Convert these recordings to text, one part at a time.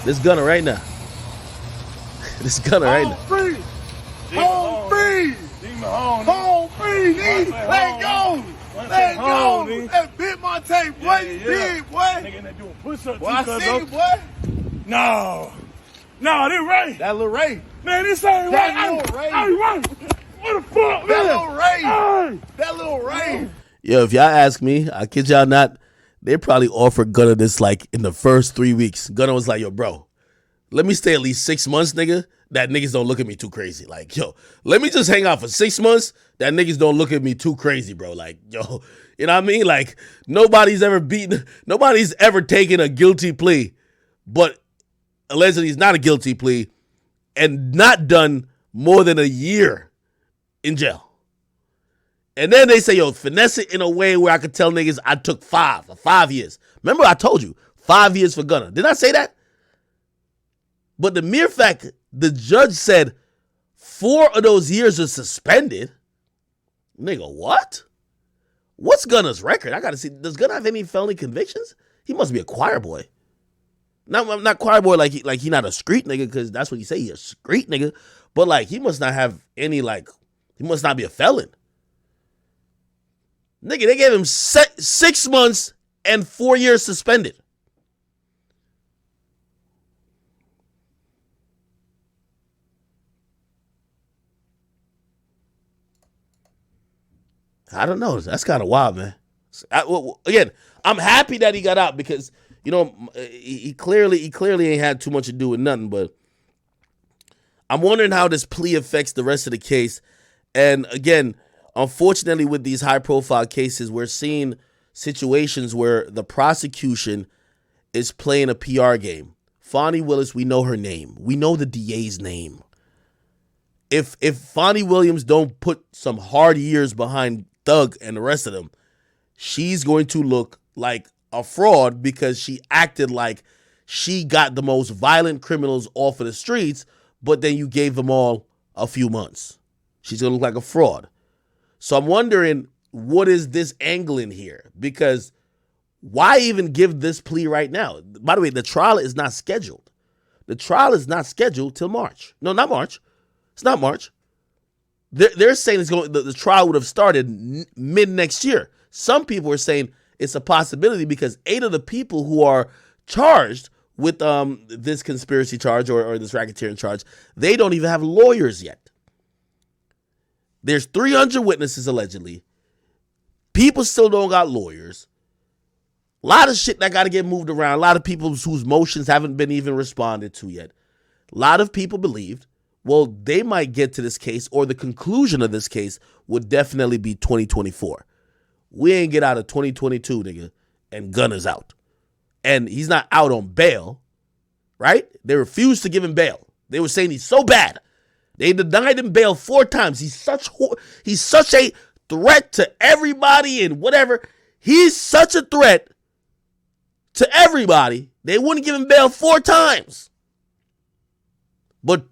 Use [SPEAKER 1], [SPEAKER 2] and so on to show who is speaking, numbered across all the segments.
[SPEAKER 1] This Gunna right now. This Gunna right now.
[SPEAKER 2] Home free. Home free. Home free. Let go. Let go. That bit my tape, boy. You big, boy.
[SPEAKER 3] Nigga, they doing push-ups.
[SPEAKER 2] Boy, I see you, boy.
[SPEAKER 3] No, this Ray.
[SPEAKER 2] That little Ray.
[SPEAKER 3] Man, this ain't
[SPEAKER 2] That
[SPEAKER 3] Ray.
[SPEAKER 2] little Ray.
[SPEAKER 3] Hey, Ray. What the fuck, man?
[SPEAKER 2] That little Ray.
[SPEAKER 3] Hey.
[SPEAKER 2] That little Ray.
[SPEAKER 1] Yo, if y'all ask me, I kid y'all not, they probably offered Gunna this like in the first 3 weeks. Gunna was like, yo, bro, let me stay at least 6 months, nigga. That niggas don't look at me too crazy. Like, yo, let me just hang out for 6 months. That niggas don't look at me too crazy, bro. Like, yo, you know what I mean? Like, nobody's ever taken a guilty plea, but allegedly it's not a guilty plea and not done more than a year in jail. And then they say, yo, finesse it in a way where I could tell niggas I took 5 years. Remember I told you, 5 years for Gunna. Did I say that? But the mere fact the judge said 4 of those years are suspended, nigga, what? What's Gunna's record? I gotta see. Does Gunna have any felony convictions? He must be a choir boy. Not choir boy like he not a street nigga, because that's what you say, he a street nigga. But like he must not have any, like, he must not be a felon. Nigga, they gave him 6 months and 4 years suspended. I don't know. That's kind of wild, man. Again, I'm happy that he got out because, you know, he clearly ain't had too much to do with nothing. But I'm wondering how this plea affects the rest of the case. And again, unfortunately, with these high-profile cases, we're seeing situations where the prosecution is playing a PR game. Fonnie Willis, we know her name. We know the DA's name. If Fonnie Williams don't put some hard years behind Thug and the rest of them, she's going to look like a fraud because she acted like she got the most violent criminals off of the streets, but then you gave them all a few months. She's going to look like a fraud. So I'm wondering, what is this angle in here? Because why even give this plea right now? By the way, the trial is not scheduled. The trial is not scheduled till March. No, not March. It's not March. They're saying the trial would have started mid next year. Some people are saying it's a possibility because 8 of the people who are charged with this conspiracy charge or this racketeering charge, they don't even have lawyers yet. There's 300 witnesses allegedly. People still don't got lawyers. A lot of shit that got to get moved around. A lot of people whose motions haven't been even responded to yet. A lot of people believed, well, they might get to this case, or the conclusion of this case would definitely be 2024. We ain't get out of 2022, nigga, and Gunna's out. And he's not out on bail, right? They refused to give him bail. They were saying he's so bad. They denied him bail 4 times. He's such a threat to everybody and whatever. He's such a threat to everybody. They wouldn't give him bail 4 times. But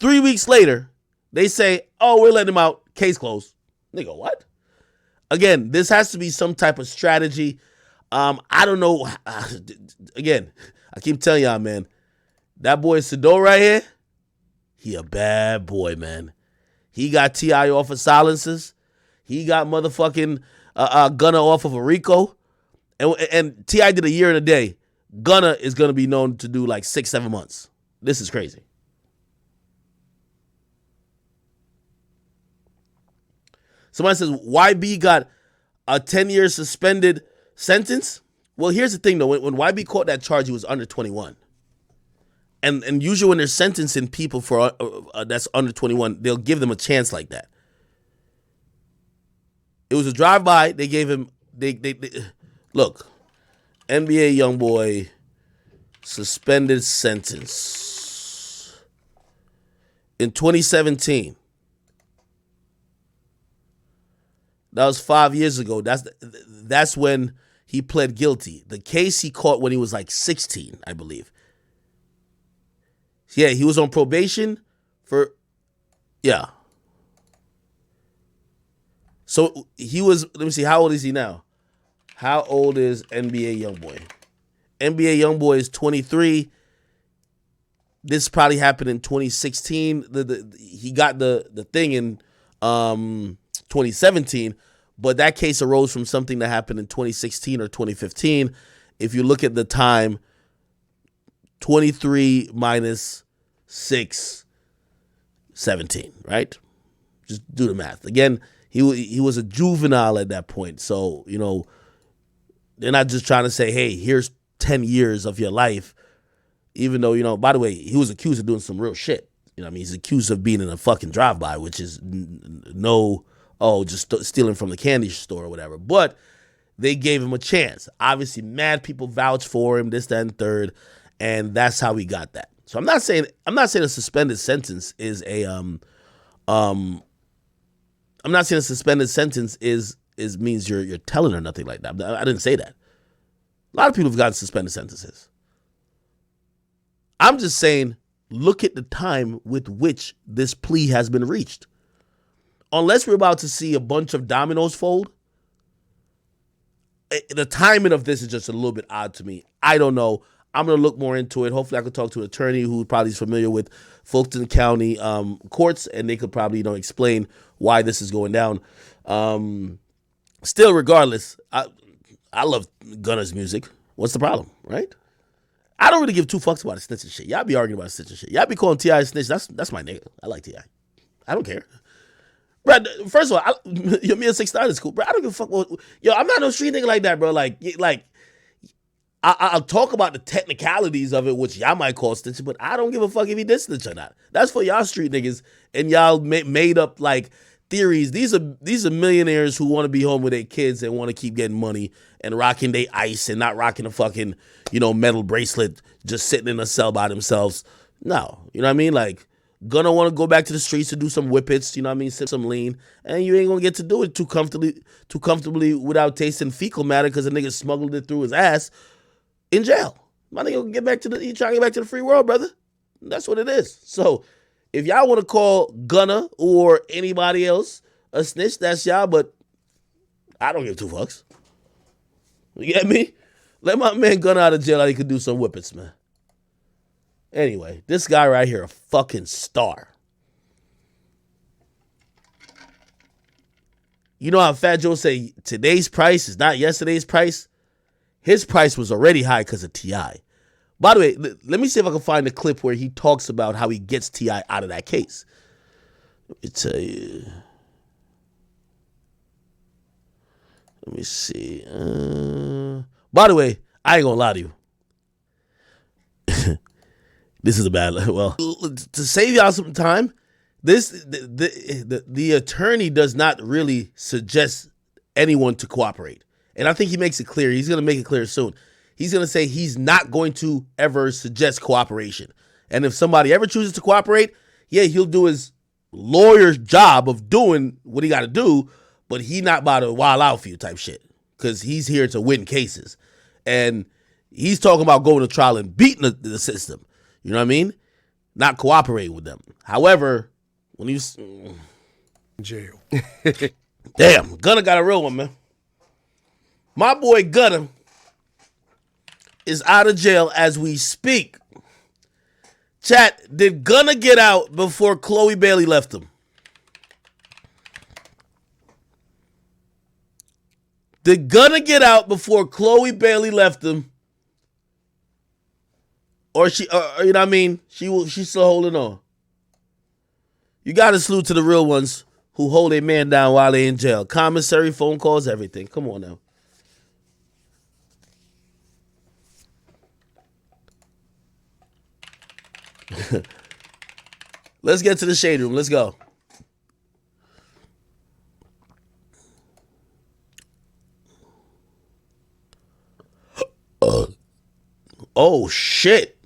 [SPEAKER 1] 3 weeks later, they say, oh, we're letting him out. Case closed. Nigga, what? Again, this has to be some type of strategy. I don't know. Again, I keep telling y'all, man, that boy Sado right here, he a bad boy, man. He got T.I. off of silences. He got motherfucking Gunna off of a RICO. And T.I. did a year and a day. Gunna is going to be known to do like 6-7 months. This is crazy. Somebody says, YB got a 10-year suspended sentence? Well, here's the thing, though. When YB caught that charge, he was under 21. And usually when they're sentencing people for that's under 21, they'll give them a chance like that. It was a drive-by. They gave him, look, NBA YoungBoy suspended sentence in 2017. That was 5 years ago. That's when he pled guilty. The case he caught when he was like 16, I believe. Yeah, he was on probation for, yeah. So he was, let me see, how old is he now? How old is NBA YoungBoy? NBA YoungBoy is 23. this probably happened in 2016. He got the thing in 2017, but that case arose from something that happened in 2016 or 2015. If you look at the time, 23 minus 6, 17, right? Just do the math. Again, he was a juvenile at that point. So, you know, they're not just trying to say, hey, here's 10 years of your life. Even though, you know, by the way, he was accused of doing some real shit. You know what I mean? He's accused of being in a fucking drive-by, which is just stealing from the candy store or whatever. But they gave him a chance. Obviously, mad people vouched for him, this, that, and third, and that's how he got that. So I'm not saying a suspended sentence is a I'm not saying a suspended sentence is means you're telling or nothing like that. I didn't say that. A lot of people have gotten suspended sentences. I'm just saying, look at the time with which this plea has been reached. Unless we're about to see a bunch of dominoes fold, the timing of this is just a little bit odd to me. I don't know. I'm going to look more into it. Hopefully I could talk to an attorney who probably is familiar with Fulton County courts, and they could probably, explain why this is going down. Still, regardless, I love Gunna's music. What's the problem, right? I don't really give two fucks about a snitch and shit. Y'all be arguing about snitch and shit. Y'all be calling T.I. a snitch. That's my nigga. I like T.I. I don't care. Bro, first of all, me and 6ix9ine is cool, bro. I don't give a fuck. I'm not no street nigga like that, bro. I'll talk about the technicalities of it, which y'all might call snitching, but I don't give a fuck if he did snitch or not. That's for y'all street niggas, and y'all made up theories. These are millionaires who want to be home with their kids and want to keep getting money and rocking their ice and not rocking a fucking metal bracelet, just sitting in a cell by themselves. No, you know what I mean? Gonna want to go back to the streets to do some whippets, you know what I mean, sip some lean, and you ain't gonna get to do it too comfortably without tasting fecal matter because a nigga smuggled it through his ass in jail. My nigga he trying to get back to the free world, brother. That's what it is. So if y'all want to call Gunna or anybody else a snitch, that's y'all, but I don't give two fucks. You get me? Let my man Gunna out of jail, he could do some whippets, man. Anyway, this guy right here, a fucking star. You know how Fat Joe say today's price is not yesterday's price? His price was already high because of T.I. By the way, let me see if I can find a clip where he talks about how he gets T.I. out of that case. Let me tell you. Let me see. By the way, I ain't gonna lie to you. This is a bad. Well, to save y'all some time, the attorney does not really suggest anyone to cooperate, and I think he makes it clear. He's gonna make it clear soon. He's gonna say he's not going to ever suggest cooperation, and if somebody ever chooses to cooperate, yeah, he'll do his lawyer's job of doing what he got to do, but he not about to wild out for you type shit because he's here to win cases, and he's talking about going to trial and beating the system. You know what I mean? Not cooperating with them. However, when he's
[SPEAKER 2] jail.
[SPEAKER 1] Damn, Gunna got a real one, man. My boy Gunna is out of jail as we speak. Chat, did Gunna get out before Chloe Bailey left him? Did Gunna get out before Chloe Bailey left him? Or you know what I mean? She's still holding on. You got to salute to the real ones who hold a man down while they in jail. Commissary, phone calls, everything. Come on now. Let's get to the shade room. Let's go. Oh shit.